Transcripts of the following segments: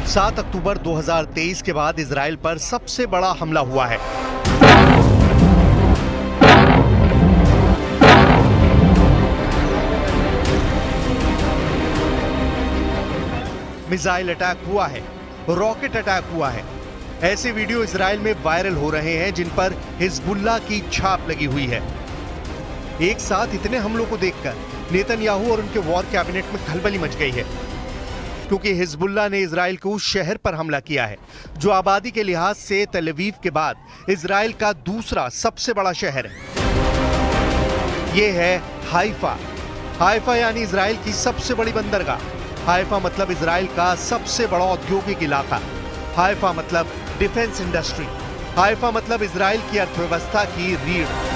7 अक्टूबर 2023 के बाद इजराइल पर सबसे बड़ा हमला हुआ है। मिसाइल अटैक हुआ है, रॉकेट अटैक हुआ है। ऐसे वीडियो इजराइल में वायरल हो रहे हैं जिन पर हिजबुल्लाह की छाप लगी हुई है। एक साथ इतने हमलों को देखकर नेतन्याहू और उनके वॉर कैबिनेट में खलबली मच गई है, क्योंकि हिजबुल्लाह ने इजराइल के उस शहर पर हमला किया है जो आबादी के लिहाज से तेल अवीव के बाद इजराइल का दूसरा सबसे बड़ा शहर है। यह है हाइफा। हाइफा यानी इजराइल की सबसे बड़ी बंदरगाह। हाइफा मतलब इजराइल का सबसे बड़ा औद्योगिक इलाका। हाइफा मतलब डिफेंस इंडस्ट्री। हाइफा मतलब इजराइल की अर्थव्यवस्था की रीढ़।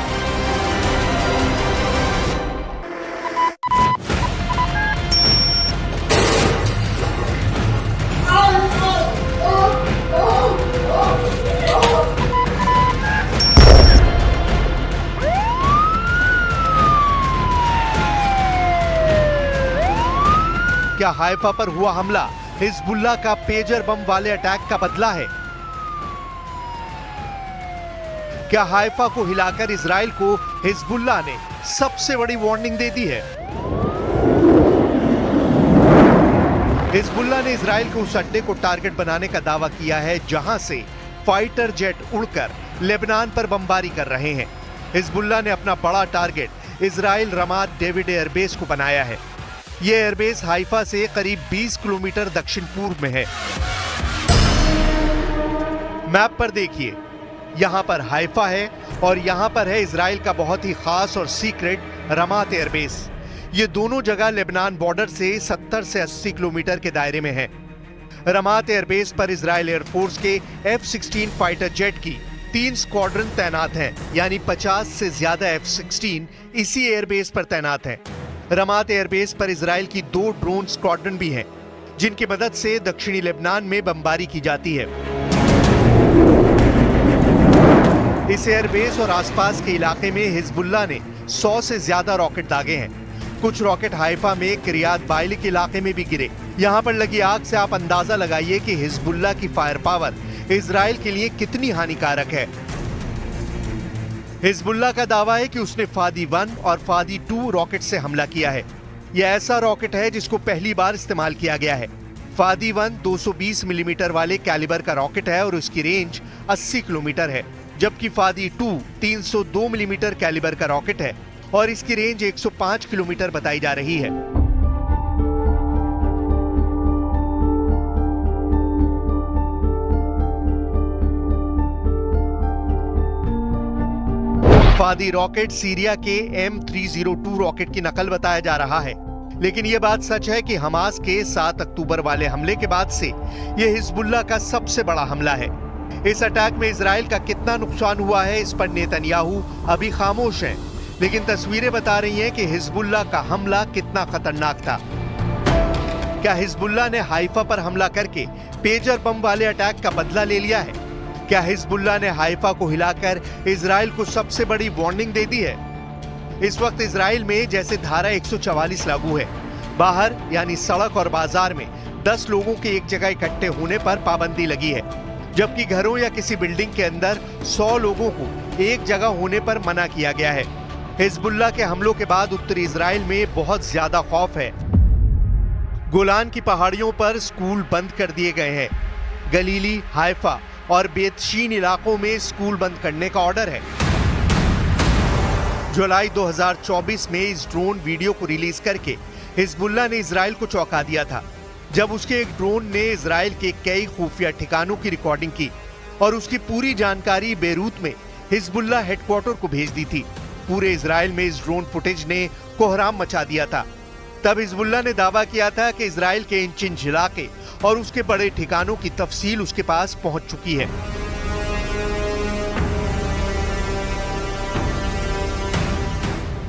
क्या हाइफा पर हुआ हमला हिजबुल्लाह का पेजर बम वाले अटैक का बदला है? क्या हाइफा को हिलाकर इजराइल को हिजबुल्लाह ने सबसे बड़ी वार्निंग दे दी है? हिजबुल्लाह ने इजराइल के उस अड्डे को टारगेट बनाने का दावा किया है जहां से फाइटर जेट उड़कर लेबनान पर बमबारी कर रहे हैं। हिजबुल्लाह ने अपना बड़ा टारगेट इजराइल रमात डेविड एयरबेस को बनाया है। यह एयरबेस हाइफा से करीब 20 किलोमीटर दक्षिण पूर्व में है। मैप पर देखिए, यहां पर हाइफा है और यहां पर है इजराइल का बहुत ही खास और सीक्रेट रमात एयरबेस। ये दोनों जगह लेबनान बॉर्डर से 70 से 80 किलोमीटर के दायरे में है। रमात एयरबेस पर इजराइल एयरफोर्स के F-16 फाइटर जेट की 3 स्क्वाड्रन तैनात हैं, यानी 50 से ज्यादा F-16 इसी एयरबेस पर तैनात हैं। रमात एयरबेस पर इजराइल की 2 ड्रोन स्क्वाड्रन भी हैं, जिनकी मदद से दक्षिणी लेबनान में बमबारी की जाती है। इस एयरबेस और आसपास के इलाके में हिजबुल्लाह ने 100 से ज्यादा रॉकेट दागे हैं। कुछ रॉकेट हाइफा में किरियात बाइली के इलाके में भी गिरे। यहां पर लगी आग से आप अंदाजा लगाइए कि हिजबुल्लाह की फायर पावर इजराइल के लिए कितनी हानिकारक है। हिजबुल्लाह का दावा है कि उसने फादी 1 और फादी 2 रॉकेट से हमला किया है। यह ऐसा रॉकेट है जिसको पहली बार इस्तेमाल किया गया है। फादी 1 220 मिलीमीटर वाले कैलिबर का रॉकेट है और उसकी रेंज 80 किलोमीटर है, जबकि फादी 2 302 मिलीमीटर कैलिबर का रॉकेट है और इसकी रेंज 105 किलोमीटर बताई जा रही है। फादी रॉकेट सीरिया के M302 रॉकेट की नकल बताया जा रहा है, लेकिन यह बात सच है कि हमास के 7 अक्टूबर वाले हमले के बाद से यह हिजबुल्लाह का सबसे बड़ा हमला है। इस अटैक में इजराइल का कितना नुकसान हुआ है इस पर नेतन्याहू अभी खामोश हैं, लेकिन तस्वीरें बता रही हैं कि हिजबुल्लाह का हमला कितना खतरनाक था। क्या हिजबुल्लाह ने हाइफा पर हमला करके पेजर बम वाले अटैक का बदला ले लिया है? क्या हिजबुल्लाह ने हाइफा को हिलाकर इजराइल को सबसे बड़ी वार्निंग दे दी है? इस वक्त इजराइल में जैसे धारा 144 लागू है। बाहर यानी सड़क और बाजार में 10 लोगों के एक जगह इकट्ठे होने पर पाबंदी लगी है, जबकि घरों या किसी बिल्डिंग के अंदर 100 लोगों को एक जगह होने पर मना किया गया है। हिजबुल्लाह के हमलों के बाद उत्तरी इजराइल में बहुत ज्यादा खौफ है। गोलान की पहाड़ियों पर स्कूल बंद कर दिए गए हैं। गलीली, हाइफा और बेतशीन इलाकों में स्कूल बंद करने का ऑर्डर है। जुलाई 2024 में इस ड्रोन वीडियो को रिलीज करके हिजबुल्लाह ने इजराइल को चौंका दिया था, जब उसके एक ड्रोन ने इजराइल के कई खुफिया ठिकानों की रिकॉर्डिंग की और उसकी पूरी जानकारी बेरूत में हिजबुल्लाह हेडक्वार्टर को भेज दी थी। पूरे इजराइल में इस ड्रोन फुटेज ने कोहराम मचा दिया था। तब हिजबुल्लाह ने दावा किया था कि इजराइल के इंच-इंच इलाके और उसके बड़े ठिकानों की तफसील उसके पास पहुंच चुकी है।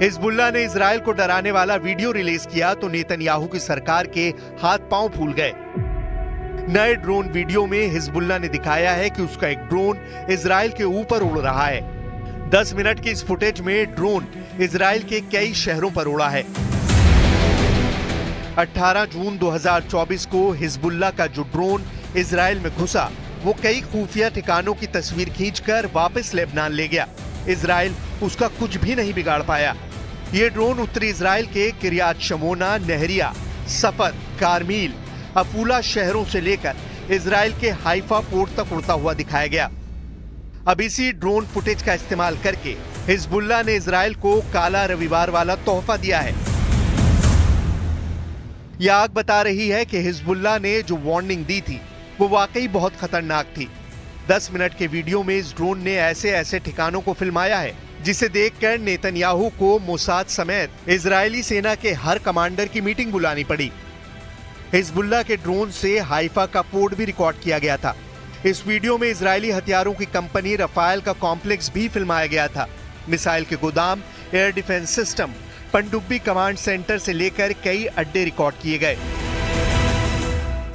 हिजबुल्लाह ने इजराइल को डराने वाला वीडियो रिलीज किया तो नेतन्याहू की सरकार के हाथ पांव फूल गए। नए ड्रोन वीडियो में हिजबुल्लाह ने दिखाया है कि उसका एक ड्रोन इजराइल के ऊपर उड़ रहा है। 10 मिनट की इस फुटेज में ड्रोन इजराइल के कई शहरों पर उड़ा है। 18 जून 2024 को हिजबुल्लाह का जो ड्रोन इजराइल में घुसा, वो कई खुफिया ठिकानों की तस्वीर खींचकर वापस लेबनान ले गया। इजराइल उसका कुछ भी नहीं बिगाड़ पाया। ये ड्रोन उत्तरी इजराइल के किरियात शमोना, नहरिया, सफर, कारमील, अफूला शहरों से लेकर इजराइल के हाइफा पोर्ट तक उड़ता हुआ दिखाया गया। अब इसी ड्रोन फुटेज का इस्तेमाल करके हिजबुल्लाह ने इजराइल को काला रविवार वाला तोहफा दिया है। यह आग बता रही है कि हिजबुल्लाह ने जो वार्निंग दी थी वो वाकई बहुत खतरनाक थी। 10 मिनट के वीडियो में इस ड्रोन ने ऐसे ऐसे ठिकानों को फिल्माया है जिसे देखकर नेतन्याहू को मोसाद समेत इजरायली सेना के हर कमांडर की मीटिंग बुलानी पड़ी। हिजबुल्लाह के ड्रोन से हाइफा का पोर्ट भी रिकॉर्ड किया गया था। इस वीडियो में इजरायली हथियारों की कंपनी रफाल का कॉम्प्लेक्स भी फिल्माया गया था। मिसाइल के गोदाम, एयर डिफेंस सिस्टम, पनडुब्बी कमांड सेंटर से लेकर कई अड्डे रिकॉर्ड किए गए।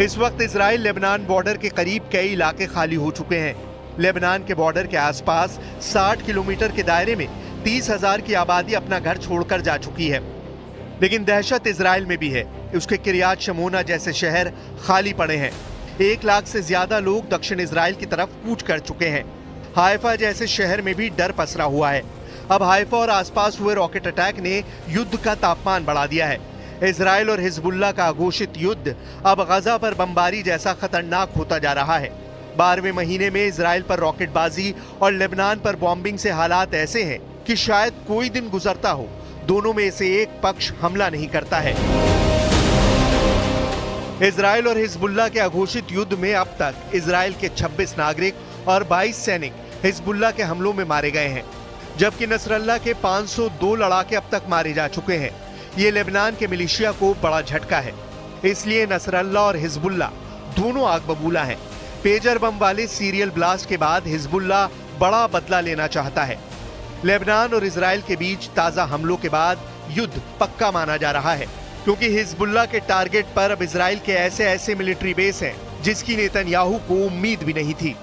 इस वक्त इजराइल लेबनान बॉर्डर के करीब कई इलाके खाली हो चुके हैं। लेबनान के बॉर्डर के आसपास 60 किलोमीटर के दायरे में 30,000 की आबादी अपना घर छोड़कर जा चुकी है। लेकिन दहशत इजराइल में भी है। उसके किरियात शमोना जैसे शहर खाली पड़े हैं। 1 लाख से ज्यादा लोग दक्षिण इजराइल की तरफ कूच कर चुके हैं। हाइफा जैसे शहर में भी डर पसरा हुआ है। अब हाइफा और आसपास हुए रॉकेट अटैक ने युद्ध का तापमान बढ़ा दिया है। इजराइल और हिजबुल्लाह का घोषित युद्ध अब गजा पर बमबारी जैसा खतरनाक होता जा रहा है। 12वें महीने में इजराइल पर रॉकेटबाजी और लेबनान पर बॉम्बिंग से हालात ऐसे हैं कि शायद कोई दिन गुजरता हो दोनों में से एक पक्ष हमला नहीं करता है। इजराइल और हिजबुल्लाह के अघोषित युद्ध में अब तक इजराइल के 26 नागरिक और 22 सैनिक हिजबुल्लाह के हमलों में मारे गए हैं, जबकि नसरल्लाह के 502 लड़ाके अब तक मारे जा चुके हैं। ये लेबनान के मिलिशिया को बड़ा झटका है। इसलिए नसरल्लाह और हिजबुल्लाह दोनों आग बबूला हैं। पेजर बम वाले सीरियल ब्लास्ट के बाद हिजबुल्लाह बड़ा बदला लेना चाहता है। लेबनान और इजराइल के बीच ताजा हमलों के बाद युद्ध पक्का माना जा रहा है, क्योंकि हिजबुल्लाह के टारगेट पर अब इजराइल के ऐसे ऐसे मिलिट्री बेस हैं जिसकी नेतन्याहू को उम्मीद भी नहीं थी।